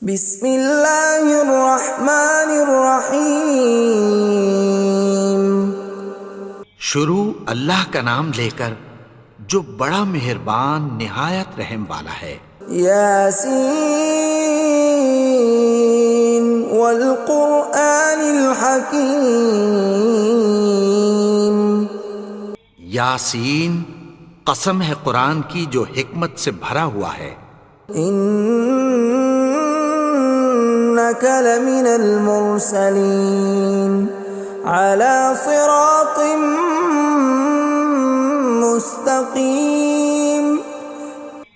بسم اللہ الرحمن الرحیم۔ شروع اللہ کا نام لے کر جو بڑا مہربان نہایت رحم والا ہے۔ یاسین والقرآن الحکیم۔ یاسین، قسم ہے قرآن کی جو حکمت سے بھرا ہوا ہے۔ انک لمن المرسلین علی صراط مستقیم۔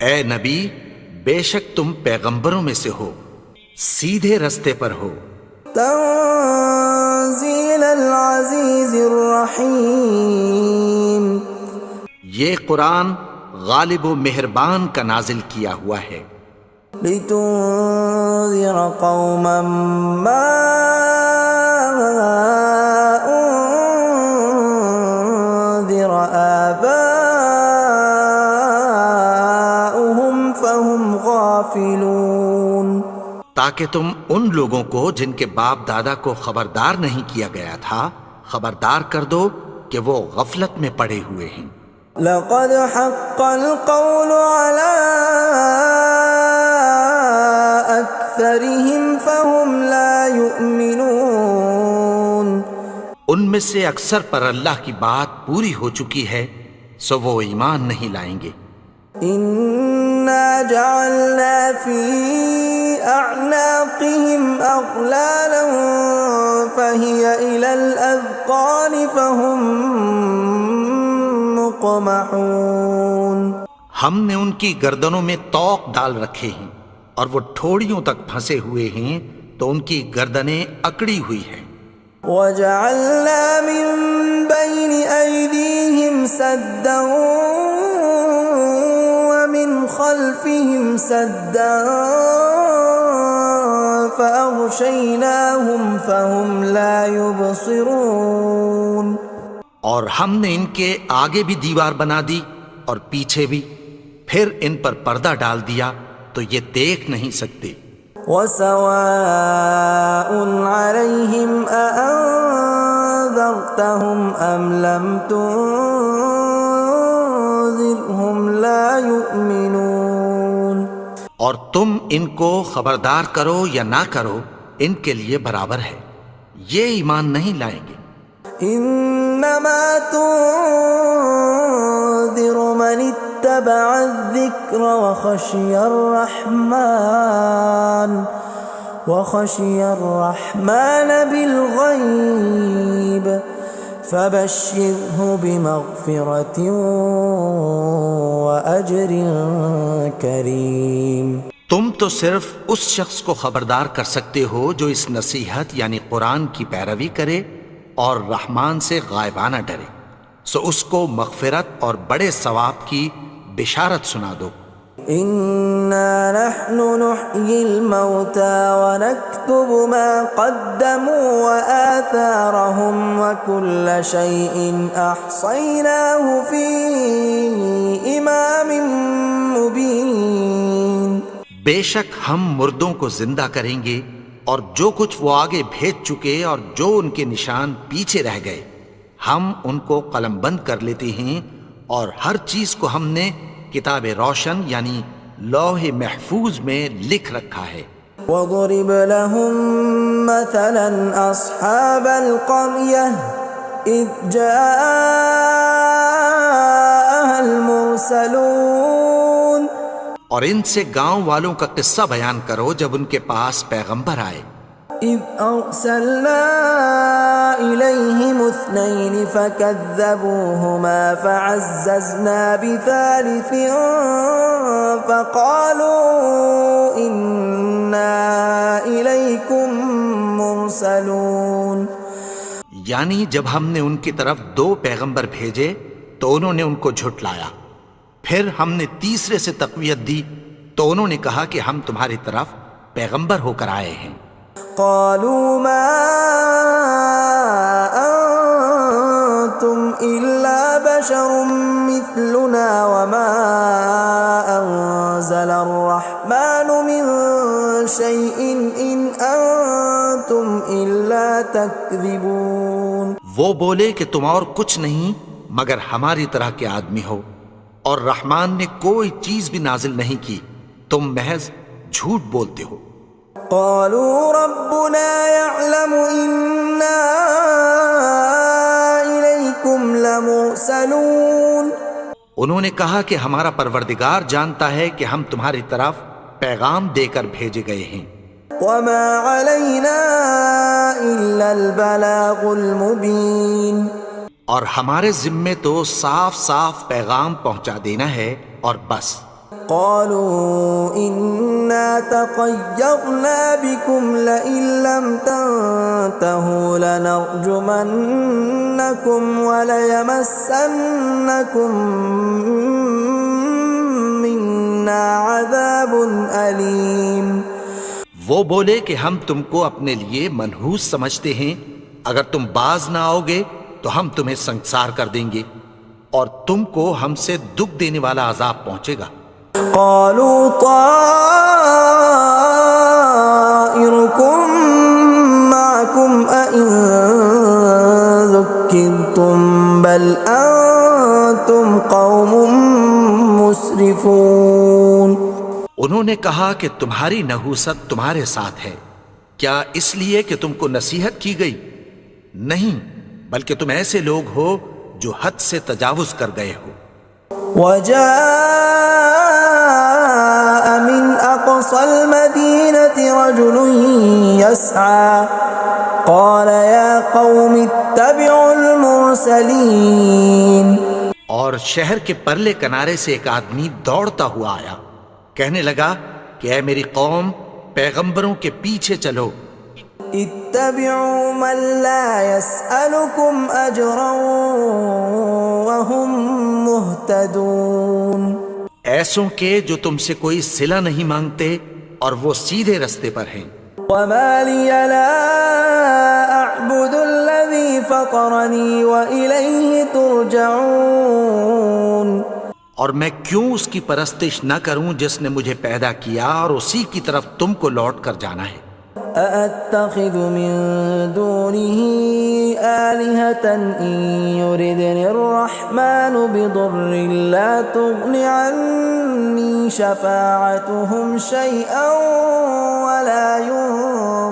اے نبی، بے شک تم پیغمبروں میں سے ہو، سیدھے رستے پر ہو۔ تنزیل العزیز الرحیم۔ یہ قرآن غالب و مہربان کا نازل کیا ہوا ہے۔ لتنذر قوما ما انذر آباؤهم فهم غافلون۔ تاکہ تم ان لوگوں کو جن کے باپ دادا کو خبردار نہیں کیا گیا تھا خبردار کر دو کہ وہ غفلت میں پڑے ہوئے ہیں۔ لقد حق القول على أكثرهم فهم لا يؤمنون۔ ان میں سے اکثر پر اللہ کی بات پوری ہو چکی ہے سو وہ ایمان نہیں لائیں گے۔ إنا جعلنا في أعناقهم أغلالا فهي إلى الأذقان فهم مقمحون۔ ہم نے ان کی گردنوں میں طوق ڈال رکھے ہیں اور وہ ٹھوڑیوں تک پھنسے ہوئے ہیں تو ان کی گردنیں اکڑی ہوئی ہیں۔ وَجَعَلْنَا مِن بَيْنِ أَيْدِيهِمْ سَدًّا وَمِنْ خَلْفِهِمْ سَدًّا فَأَغْشَيْنَاهُمْ فَهُمْ لَا يُبْصِرُونَ۔ اور ہم نے ان کے آگے بھی دیوار بنا دی اور پیچھے بھی، پھر ان پر پردہ ڈال دیا تو یہ دیکھ نہیں سکتے۔ وَسَوَاءٌ عَلَيْهِمْ أَأَنذَرْتَهُمْ أَمْ لَمْ تُنذِرْهُمْ لَا يُؤْمِنُونَ۔ اور تم ان کو خبردار کرو یا نہ کرو ان کے لیے برابر ہے، یہ ایمان نہیں لائیں گے۔ انما تنذر من اتبع الذکر وخشی الرحمن بالغیب فبشرہ بمغفرۃ واجر کریم۔ تم تو صرف اس شخص کو خبردار کر سکتے ہو جو اس نصیحت یعنی قرآن کی پیروی کرے اور رحمان سے غائبانہ ڈرے، سو اس کو مغفرت اور بڑے ثواب کی بشارت سنا دو۔ اِنَّا نَحْنُ نُحْيِي الْمَوْتَى وَنَكْتُبُ مَا قَدَّمُوا وَآثَارَهُمْ وَكُلَّ شَيْءٍ أَحْصَيْنَاهُ فِي إِمَامٍ مُبِينٍ۔ بے شک ہم مردوں کو زندہ کریں گے اور جو کچھ وہ آگے بھیج چکے اور جو ان کے نشان پیچھے رہ گئے ہم ان کو قلم بند کر لیتے ہیں، اور ہر چیز کو ہم نے کتاب روشن یعنی لوح محفوظ میں لکھ رکھا ہے۔ وَضُرِبْ لَهُم مَّثَلًا أَصْحَابَ الْقَرْيَةِ إِذْ جَاءَهَا الْمُرْسَلُونَ۔ اور ان سے گاؤں والوں کا قصہ بیان کرو جب ان کے پاس پیغمبر آئے۔ إِذْ أَرْسَلْنَا إِلَيْهِمُ اثْنَيْنِ فَكَذَّبُوهُمَا فَعَزَّزْنَا بِثَالِثٍ فَقَالُوا إِنَّا إِلَيْكُمْ مُرْسَلُونَ۔ یعنی جب ہم نے ان کی طرف دو پیغمبر بھیجے تو انہوں نے ان کو جھٹلایا، پھر ہم نے تیسرے سے تقویت دی تو انہوں نے کہا کہ ہم تمہاری طرف پیغمبر ہو کر آئے ہیں۔ قالوا ما أنتم إلا بشر مثلنا وما أنزل الرحمن من شيء إن أنتم إلا تكذبون. وہ بولے کہ تم اور کچھ نہیں مگر ہماری طرح کے آدمی ہو، اور رحمان نے کوئی چیز بھی نازل نہیں کی، تم محض جھوٹ بولتے ہو. قالوا ربنا يعلم إنا إليكم لمرسلون. انہوں نے کہا کہ ہمارا پروردگار جانتا ہے کہ ہم تمہاری طرف پیغام دے کر بھیجے گئے ہیں. وما علينا إلا البلاغ المبين. اور ہمارے ذمے تو صاف صاف پیغام پہنچا دینا ہے اور بس. قالوا إنا تطيرنا بكم لئن لم تنتهوا لنرجمنكم وليمسنكم منا عذاب أليم. وہ بولے کہ ہم تم کو اپنے لیے منحوس سمجھتے ہیں، اگر تم باز نہ آؤ گے تو ہم تمہیں سنسار کر دیں گے اور تم کو ہم سے دکھ دینے والا عذاب پہنچے گا. قالوا طائركم معكم أئن ذكرتم بل أنتم قوم مسرفون. انہوں نے کہا کہ تمہاری نحوست تمہارے ساتھ ہے، کیا اس لیے کہ تم کو نصیحت کی گئی؟ نہیں، بلکہ تم ایسے لوگ ہو جو حد سے تجاوز کر گئے ہو. وجاء من أقصى المدينة رجل يسعى قال يا قوم اتبعوا المرسلين. اور شہر کے پرلے کنارے سے ایک آدمی دوڑتا ہوا آیا، کہنے لگا کہ اے میری قوم، پیغمبروں کے پیچھے چلو. اتبعوا من لا يسألكم أجرا وهم مهتدون. ایسوں کے جو تم سے کوئی صلہ نہیں مانگتے اور وہ سیدھے رستے پر ہیں. وما لي لا أعبد الذي فطرني وإليه ترجعون. اور میں کیوں اس کی پرستش نہ کروں جس نے مجھے پیدا کیا اور اسی کی طرف تم کو لوٹ کر جانا ہے. أأتخذ من دونه آلهة إن يردني الرحمن بضر لا تغن عني شفاعتهم شيئا ولا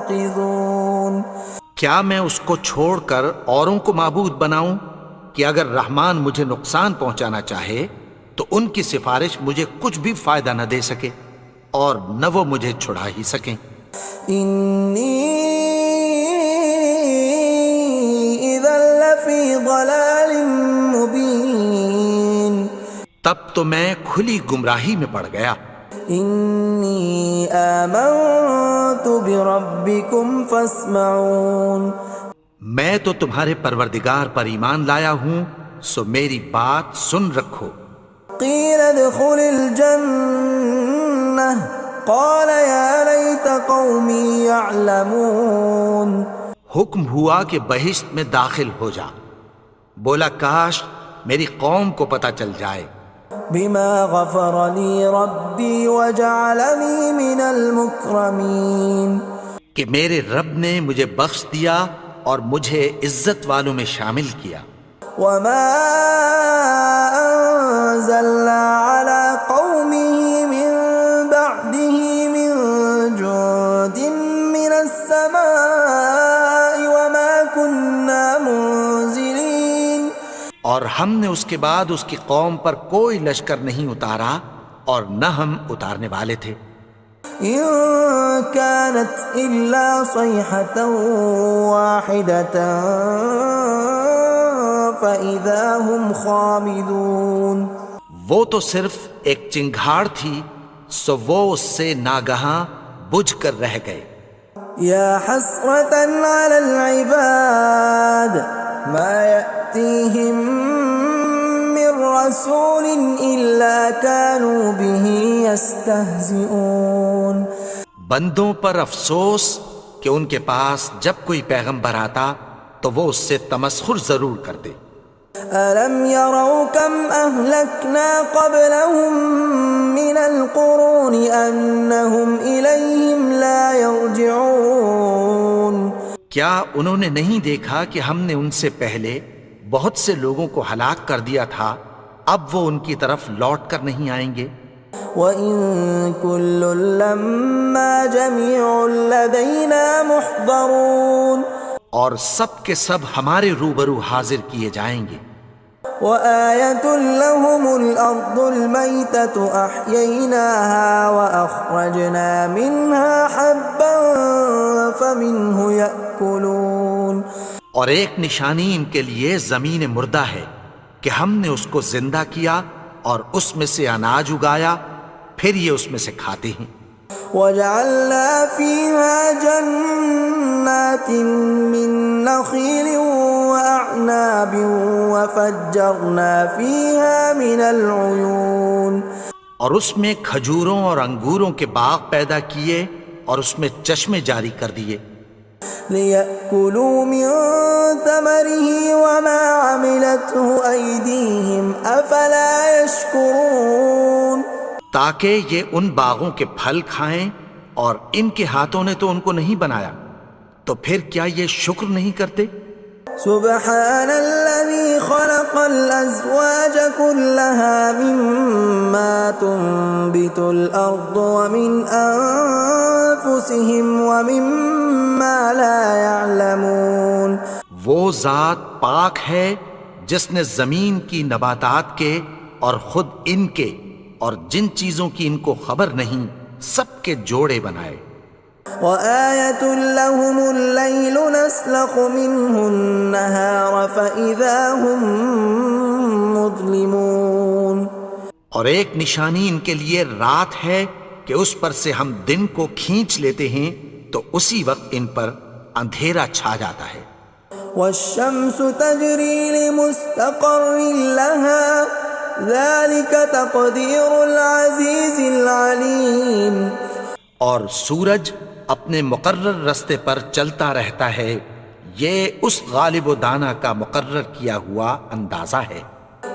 ينقذون. کیا میں اس کو چھوڑ کر اوروں کو معبود بناؤں کہ اگر رحمان مجھے نقصان پہنچانا چاہے تو ان کی سفارش مجھے کچھ بھی فائدہ نہ دے سکے اور نہ وہ مجھے چھڑا ہی سکیں. إني إذا لفي ضلال مبين. تب تو میں کھلی گمراہی میں پڑ گیا. إني آمنت بربكم فاسمعون. میں تو تمہارے پروردگار پر ایمان لایا ہوں، سو میری بات سن رکھو. قيل ادخل الجنة قال يا ليت قومي يعلمون. حکم ہوا کہ بہشت میں داخل ہو جا. بولا کاش میری قوم کو پتہ چل جائے. بما غفر لي ربي وجعلني من المكرمين. کہ میرے رب نے مجھے بخش دیا اور مجھے عزت والوں میں شامل کیا. وما أنزلنا على قومه من بعده من جند من السماء وما كنا منزلين. اور ہم نے اس کے بعد اس کی قوم پر کوئی لشکر نہیں اتارا اور نہ ہم اتارنے والے تھے. إن كانت إلا صيحة واحدة فإذا هم خامدون. وہ تو صرف ایک چنگھاڑ تھی، سو وہ اس سے ناگہاں بجھ کر رہ گئے. يا حسرة على العباد ما يأتيهم من رسول إلا كانوا به يستهزئون. بندوں پر افسوس کہ ان کے پاس جب کوئی پیغمبر آتا تو وہ اس سے تمسخر ضرور کرتے. ألم يروا كم أهلكنا قبلهم من القرون أنهم إليهم لا يرجعون کیا انہوں نے نہیں دیکھا کہ ہم نے ان سے پہلے بہت سے لوگوں کو ہلاک کر دیا تھا، اب وہ ان کی طرف لوٹ کر نہیں آئیں گے؟ وَإِن كُلٌّ لَّمَّا جَمِيعٌ لَّدَيْنَا مُحْضَرُونَ اور سب کے سب ہمارے روبرو حاضر کیے جائیں گے۔ وَآيَةٌ لَّهُمُ الْأَرْضُ الْمَيْتَةُ أَحْيَيْنَاهَا وَأَخْرَجْنَا مِنْهَا حَبًّا فَمِنْهُ يَأْكُلُونَ اور ایک نشانی ان کے لیے زمین مردہ ہے کہ ہم نے اس کو زندہ کیا اور اس میں سے اناج اگایا، پھر یہ اس میں سے کھاتے ہیں۔ وَجَعَلْنَا فِيهَا جَنَّاتٍ مِّن نَّخِيلٍ وَأَعْنَابٍ وَفَجَّرْنَا فِيهَا مِنَ الْعُيُونِ اور اس میں کھجوروں اور انگوروں کے باغ پیدا کیے اور اس میں چشمے جاری کر دیے، لِيَأْكُلُوا مِن ثَمَرِهِ وَمَا عَمِلَتْهُ أَيْدِيهِمْ أَفَلَا يَشْكُرُونَ تاکہ یہ ان باغوں کے پھل کھائیں، اور ان کے ہاتھوں نے تو ان کو نہیں بنایا، تو پھر کیا یہ شکر نہیں کرتے؟ سبحان الذي خلق الأزواج كلها مما تنبت الأرض ومن أنفسهم ومما لا يعلمون وہ ذات پاک ہے جس نے زمین کی نباتات کے اور خود ان کے اور جن چیزوں کی ان کو خبر نہیں سب کے جوڑے بنائے۔ وَآيَةٌ لَّهُمُ اللَّيْلُ نَسْلَخُ مِنْهُ النَّهَارَ فَإِذَا هُمْ مُظْلِمُونَ اور ایک نشانی ان کے لیے رات ہے کہ اس پر سے ہم دن کو کھینچ لیتے ہیں تو اسی وقت ان پر اندھیرا چھا جاتا ہے۔ وَالشَّمْسُ تَجْرِي لِمُسْتَقَرٍّ لَّهَا ذَلِكَ تَقْدِيرُ الْعَزِيزِ الْعَلِيمِ اور سورج اپنے مقرر رستے پر چلتا رہتا ہے، یہ اس غالب و دانا کا مقرر کیا ہوا اندازہ ہے۔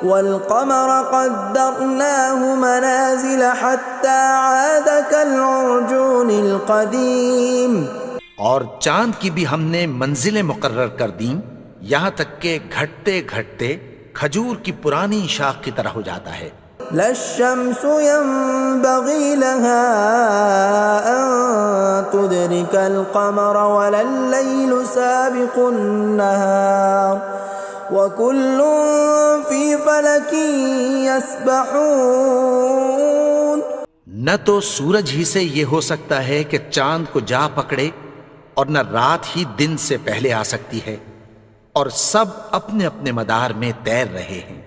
وَالْقَمَرَ قَدَّرْنَاهُ مَنَازِلَ حَتَّى عَادَ كَالْعُرْجُونِ الْقَدِيمِ اور چاند کی بھی ہم نے منزلیں مقرر کر دیں، یہاں تک کہ گھٹتے گھٹتے کھجور کی پرانی شاخ کی طرح ہو جاتا ہے۔ لا الشمس ينبغي لها أن تدرك القمر ولا الليل سابق النهار وكل في فلك يسبحون نہ تو سورج ہی سے یہ ہو سکتا ہے کہ چاند کو جا پکڑے، اور نہ رات ہی دن سے پہلے آ سکتی ہے، اور سب اپنے اپنے مدار میں تیر رہے ہیں۔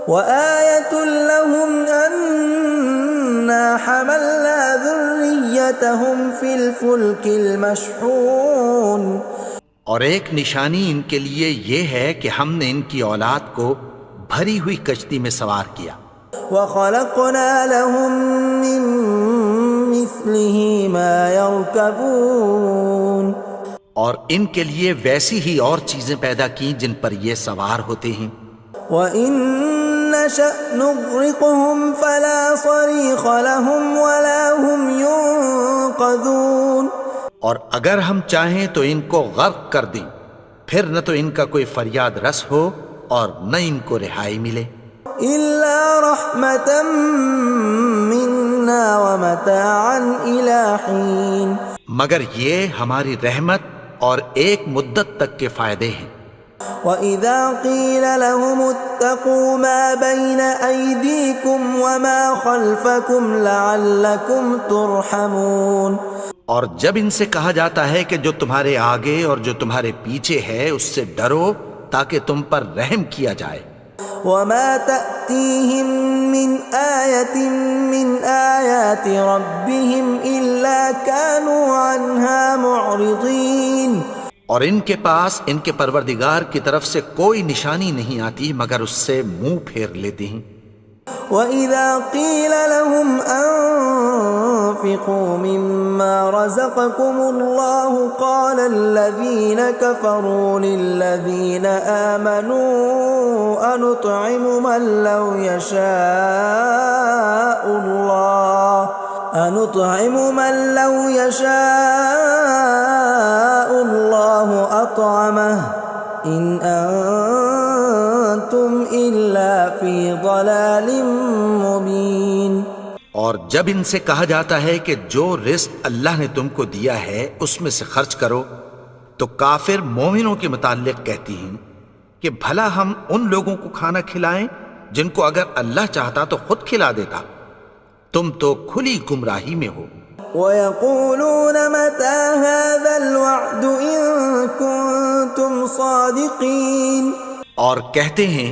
وَآيَةٌ لَّهُمْ أَنَّا حَمَلْنَا ذُرِّيَّتَهُمْ فِي الْفُلْكِ الْمَشْحُونِ اور ایک نشانی ان کے لیے یہ ہے کہ ہم نے ان کی اولاد کو بھری ہوئی کشتی میں سوار کیا۔ وَخَلَقْنَا لَهُم مِّن مِّثْلِهِ مَا يَرْكَبُونَ اور ان کے لیے ویسی ہی اور چیزیں پیدا کی جن پر یہ سوار ہوتے ہیں۔ وَإِن نَّشَأْ نُغْرِقْهُمْ فَلَا صَرِيخَ لَهُمْ وَلَا هُمْ يُنقَذُونَ اور اگر ہم چاہیں تو ان کو غرق کر دیں، پھر نہ تو ان کا کوئی فریاد رس ہو اور نہ ان کو رہائی ملے۔ إِلَّا رَحْمَةً مِّنَّا وَمَتَاعًا إِلَىٰ حِينٍ مگر یہ ہماری رحمت اور ایک مدت تک کے فائدے ہیں۔ وَإِذَا قِيلَ لَهُمُ اتَّقُوا مَا بَيْنَ أَيْدِيكُمْ وَمَا خَلْفَكُمْ لَعَلَّكُمْ تُرْحَمُونَ اور جب ان سے کہا جاتا ہے کہ جو تمہارے آگے اور جو تمہارے پیچھے ہے اس سے ڈرو تاکہ تم پر رحم کیا جائے۔ وَمَا تَأْتِيهِم مِّنْ آيَةٍ مِّنْ آيَاتِ رَبِّهِمْ إِلَّا كَانُوا عَنْهَا مُعْرِضِينَ اور ان کے پاس ان کے پروردگار کی طرف سے کوئی نشانی نہیں آتی مگر اس سے منہ پھیر لیتے ہیں۔ وَإِذَا قِيلَ لَهُمْ وأنفقوا مما رزقكم الله قال الذين كفروا للذين آمنوا أنطعم من لو يشاء الله أطعمه إن أنتم إلا في ضلال مبين۔ اور جب ان سے کہا جاتا ہے کہ جو رزق اللہ نے تم کو دیا ہے اس میں سے خرچ کرو، تو کافر مومنوں کے متعلق کہتی ہیں کہ بھلا ہم ان لوگوں کو کھانا کھلائیں جن کو اگر اللہ چاہتا تو خود کھلا دیتا، تم تو کھلی گمراہی میں ہو۔ وَيَقُولُونَ مَتَى هَذَا الْوَعْدُ إِن كُنتُمْ صَادِقِينَ، اور کہتے ہیں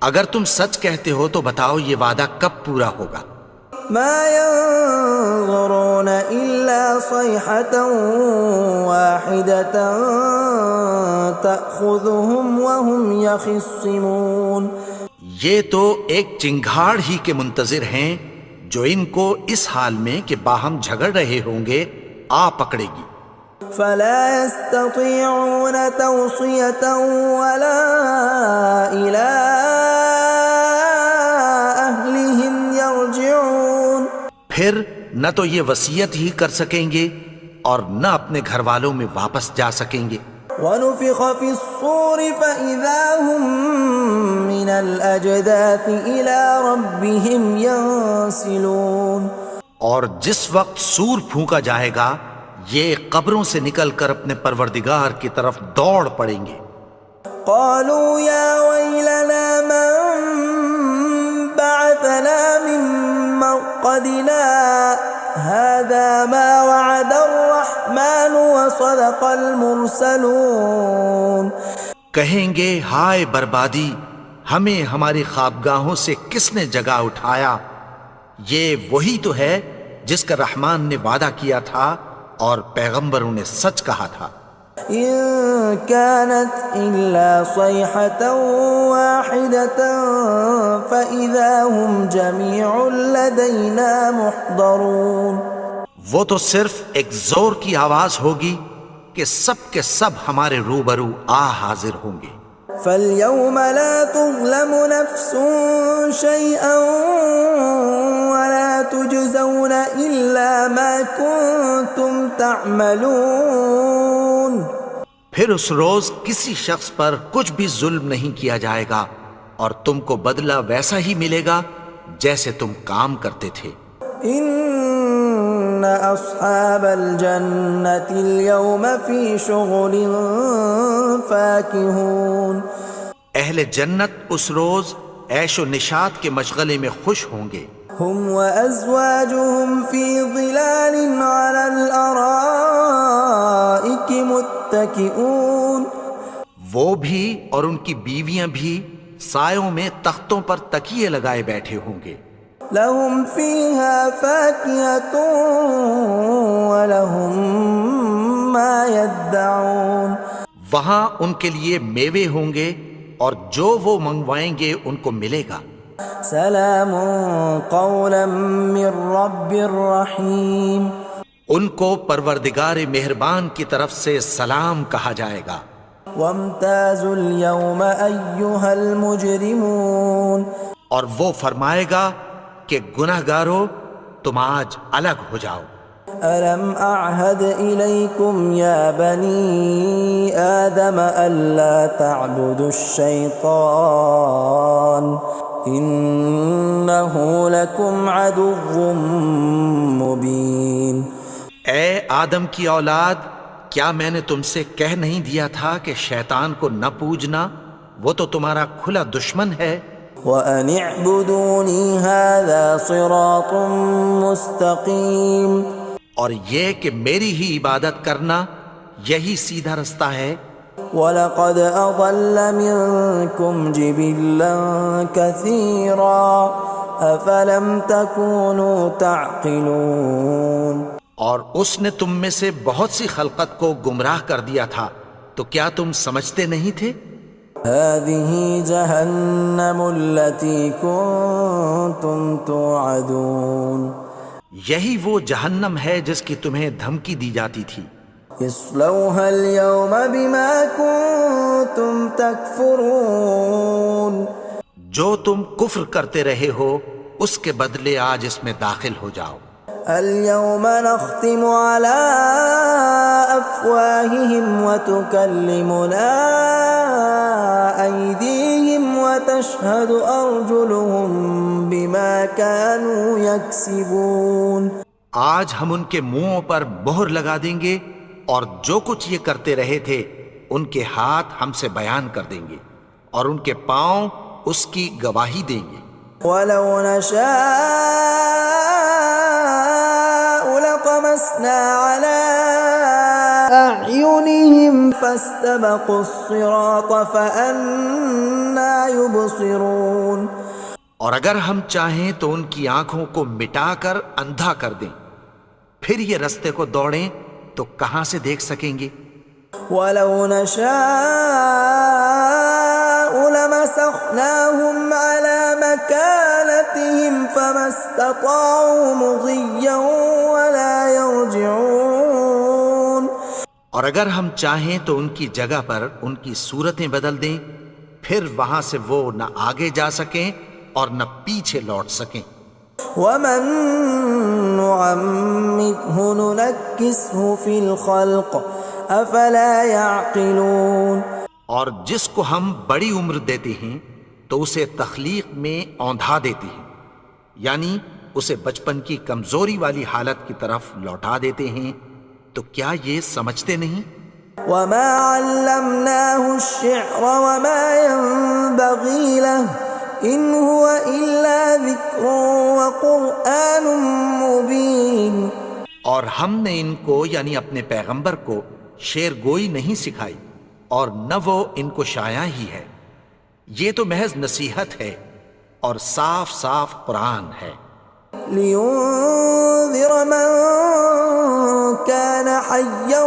اگر تم سچ کہتے ہو تو بتاؤ یہ وعدہ کب پورا ہوگا۔ مَا يَنظُرُونَ إِلَّا صَيْحَةً وَاحِدَةً تَأْخُذُهُمْ وَهُمْ يَخِصِّمُونَ، یہ تو ایک چنگھاڑ ہی کے منتظر ہیں جو ان کو اس حال میں کہ باہم جھگڑ رہے ہوں گے آ پکڑے گی۔ فَلَا يَسْتَطِيعُونَ تَوْصِيَةً وَلَا إِلَىٰ أَهْلِهِمْ يَرْجِعُونَ، پھر نہ تو یہ وصیت ہی کر سکیں گے اور نہ اپنے گھر والوں میں واپس جا سکیں گے۔ وَنُفِخَ فِي الصُّورِ فَإِذَا هُم مِّنَ الْأَجْدَاثِ إِلَىٰ رَبِّهِمْ يَنسِلُونَ، اور جس وقت سور پھونکا جائے گا یہ قبروں سے نکل کر اپنے پروردگار کی طرف دوڑ پڑیں گے۔ قالوا يا ويلنا من بعثنا من مرقدنا هذا ما وعد الرحمن وصدق المرسلون، کہیں گے ہائے بربادی، ہمیں ہماری خوابگاہوں سے کس نے جگا اٹھایا، یہ وہی تو ہے جس کا رحمان نے وعدہ کیا تھا اور پیغمبروں نے سچ کہا تھا۔ إن كانت إلا صيحة واحدة فإذا هم جميع لدينا محضرون، وہ تو صرف ایک زور کی آواز ہوگی کہ سب کے سب ہمارے روبرو آ حاضر ہوں گے۔ فاليوم لا تظلم نفس شيئا ولا تجزون إلا ما كنتم تعملون، پھر اس روز کسی شخص پر کچھ بھی ظلم نہیں کیا جائے گا اور تم کو بدلہ ویسا ہی ملے گا جیسے تم کام کرتے تھے۔ ان اصحاب الجنة اليوم في شغل فاكهون، اہل جنت اس روز عیش و نشاط کے مشغلے میں خوش ہوں گے۔ هم وازواجهم في ظلال على الارائك متكئون، وہ بھی اور ان کی بیویاں بھی سایوں میں تختوں پر تکیے لگائے بیٹھے ہوں گے۔ لهم فيها فاكهة ولهم ما يدعون، وہاں ان کے لیے میوے ہوں گے اور جو وہ منگوائیں گے ان کو ملے گا۔ سلام قولا من رب رحیم، ان کو پروردگار مہربان کی طرف سے سلام کہا جائے گا۔ وامتازوا اليوم ایھا المجرمون، اور وہ فرمائے گا کہ گنہگارو تم آج الگ ہو جاؤ۔ ألم أعهد إليكم يا بني آدم ألا تعبدوا الشيطان إنه لكم عدو مبين۔ اے آدم کی اولاد، کیا میں نے تم سے کہہ نہیں دیا تھا کہ شیطان کو نہ پوجنا، وہ تو تمہارا کھلا دشمن ہے۔ وَأَنِ اعْبُدُونِي هَذَا صِرَاطٌ مُسْتَقِيمٌ، اور یہ کہ میری ہی عبادت کرنا یہی سیدھا رستہ ہے۔ وَلَقَدْ أَضَلَّ مِنْكُمْ جِبِلًّا كَثِيرًا أَفَلَمْ تَكُونُوا تَعْقِلُونَ، اور اس نے تم میں سے بہت سی خلقت کو گمراہ کر دیا تھا، تو کیا تم سمجھتے نہیں تھے؟ هَذِهِ جَهَنَّمُ الَّتِي كُنْتُمْ تُوعَدُونَ، یہی وہ جہنم ہے جس کی تمہیں دھمکی دی جاتی تھی. اصلوها اليوم بما كنتم تكفرون. جو تم کفر کرتے رہے ہو اس کے بدلے آج اس میں داخل ہو جاؤ. اليوم نختم على أفواههم وتكلمنا أيديهم وتشهد أرجلهم بما كانوا يكسبون. آج ہم ان کے منہوں پر مہر لگا دیں گے اور جو کچھ یہ کرتے رہے تھے ان کے ہاتھ ہم سے بیان کر دیں گے اور ان کے پاؤں اس کی گواہی دیں گے. ولو نشاء لطمسنا على أعينهم فاستبقوا الصراط فأنى يبصرون. اور اگر ہم چاہیں تو ان کی آنکھوں کو مٹا کر اندھا کر دیں، پھر یہ رستے کو دوڑیں تو کہاں سے دیکھ سکیں گے. ولو نشاء لمسخناهم على مكانتهم فما استطاعوا مضيا ولا يرجعون. اور اگر ہم چاہیں تو ان کی جگہ پر ان کی صورتیں بدل دیں، پھر وہاں سے وہ نہ آگے جا سکیں اور نہ پیچھے لوٹ سکیں. ومن نعمره ننكسه في الخلق افلا يعقلون. اور جس کو ہم بڑی عمر دیتے ہیں تو اسے تخلیق میں اوندھا دیتے ہیں، یعنی اسے بچپن کی کمزوری والی حالت کی طرف لوٹا دیتے ہیں. تو کیا یہ سمجھتے نہیں؟ وما علمناه الشعر وما ينبغي له ان هو الا ذکر وقرآن مبین. اور ہم نے ان کو یعنی اپنے پیغمبر کو شعر گوئی نہیں سکھائی اور نہ وہ ان کو شایع ہی ہے، یہ تو محض نصیحت ہے اور صاف صاف قرآن ہے. لینذر من كان حیا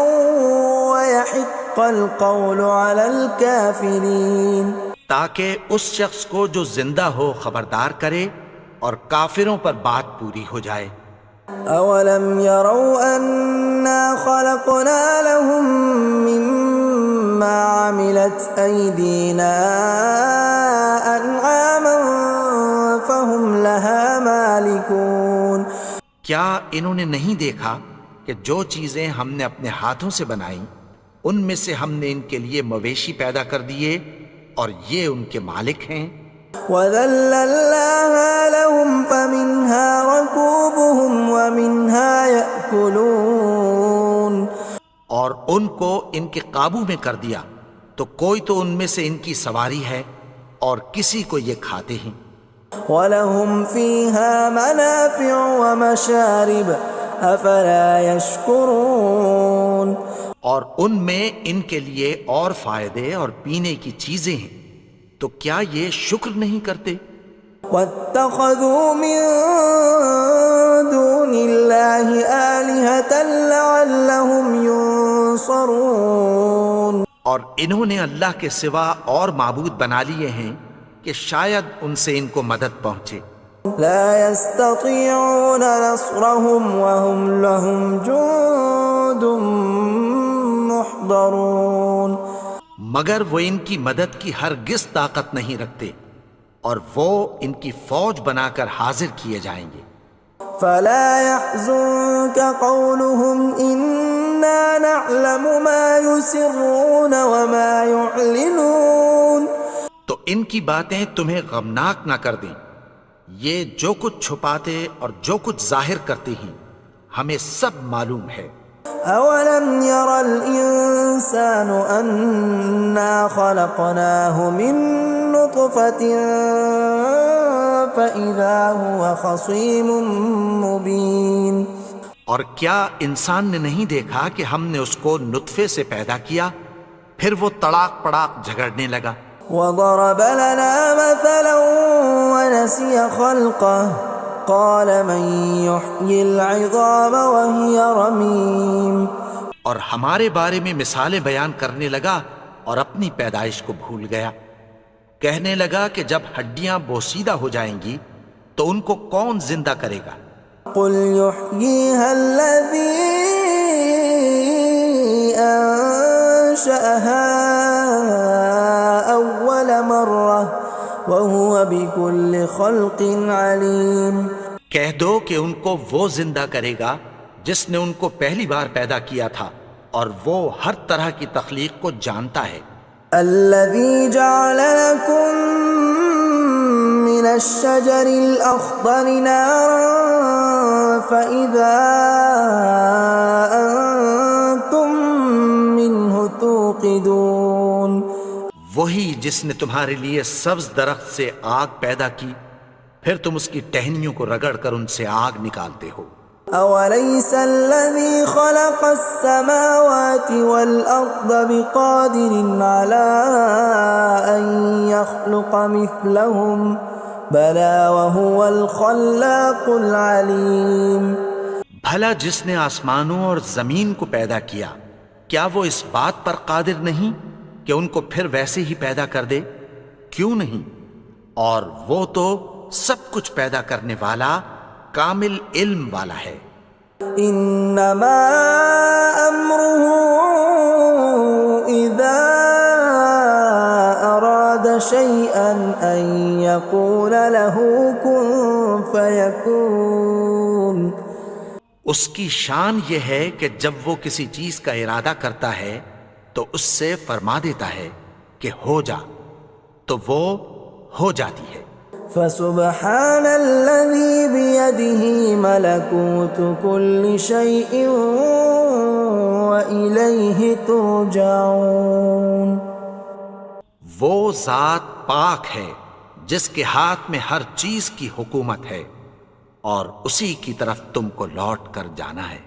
ويحق القول على الكافرین. تاکہ اس شخص کو جو زندہ ہو خبردار کرے اور کافروں پر بات پوری ہو جائے. اولم يروا انا خلقنا لهم مما عملت ايدينا انعاما فهم لها مالكون. کیا انہوں نے نہیں دیکھا کہ جو چیزیں ہم نے اپنے ہاتھوں سے بنائیں ان میں سے ہم نے ان کے لیے مویشی پیدا کر دیے اور یہ ان کے مالک ہیں. وَذَلَّلْنَاهَا لَهُمْ فَمِنْهَا رَكُوبُهُمْ وَمِنْهَا يَأْكُلُونَ. اور ان کو ان کے قابو میں کر دیا تو کوئی تو ان میں سے ان کی سواری ہے اور کسی کو یہ کھاتے ہیں. وَلَهُمْ فِيهَا مَنَافِعُ وَمَشَارِبُ أَفَلَا يَشْكُرُونَ. اور ان میں ان کے لیے اور فائدے اور پینے کی چیزیں ہیں، تو کیا یہ شکر نہیں کرتے؟ وَاتَّخَذُوا مِن دُونِ اللَّهِ آلِهَةً لَعَلَّهُمْ يُنصَرُونَ. اور انہوں نے اللہ کے سوا اور معبود بنا لیے ہیں کہ شاید ان سے ان کو مدد پہنچے. لا يستطيعون نصرهم وهم لهم جند محضرون. مگر وہ ان کی مدد کی ہرگز طاقت نہیں رکھتے اور وہ ان کی فوج بنا کر حاضر کیے جائیں گے. فلا يحزنك قولهم إنا نعلم ما يسرون وما يعلنون. تو ان کی باتیں تمہیں غمناک نہ کر دیں، یہ جو کچھ چھپاتے اور جو کچھ ظاہر کرتے ہیں ہمیں سب معلوم ہے. اولم ير الانسان انا خلقناه من نطفة فاذا هو خصيم مبين. اور کیا انسان نے نہیں دیکھا کہ ہم نے اس کو نطفے سے پیدا کیا پھر وہ تڑاک پڑاک جھگڑنے لگا. وضرب لنا مثلا ونسي خلقه قال من يحيي العظام وهي رميم. اور ہمارے بارے میں مثالیں بیان کرنے لگا اور اپنی پیدائش کو بھول گیا. کہنے لگا کہ جب ہڈیاں بوسیدہ ہو جائیں گی تو ان کو کون زندہ کرے گا قل يحييها الذي أنشأها أول مرة وهو بكل خلق عليم۔ کہہ دو کہ ان کو وہ زندہ کرے گا جس نے ان کو پہلی بار پیدا کیا تھا، اور وہ ہر طرح کی تخلیق کو جانتا ہے۔ الذي جعل لكم من الشجر الأخضر نارا فإذا أنتم منه توقدون، وہی جس نے تمہارے لیے سبز درخت سے آگ پیدا کی، پھر تم اس کی ٹہنیوں کو رگڑ کر ان سے آگ نکالتے ہو۔ أوليس الذي خلق السماوات والأرض بقادر على أن يخلق مثلهم بلى وهو الخلاق العليم۔ بھلا جس نے آسمانوں اور زمین کو پیدا کیا، کیا وہ اس بات پر قادر نہیں کہ ان کو پھر ویسے ہی پیدا کر دے؟ کیوں نہیں؟ اور وہ تو سب کچھ پیدا کرنے والا، کامل علم والا ہے۔ انما امره اذا اراد شيئا ان يقول له كن فيكون۔ اس کی شان یہ ہے کہ جب وہ کسی چیز کا ارادہ کرتا ہے تو اس سے فرما دیتا ہے کہ ہو جا، تو وہ ہو جاتی ہے۔ فسبحان الذي بيده ملكوت كل شيء وإليه ترجعون۔ وہ ذات پاک ہے جس کے ہاتھ میں ہر چیز کی حکومت ہے، اور اسی کی طرف تم کو لوٹ کر جانا ہے۔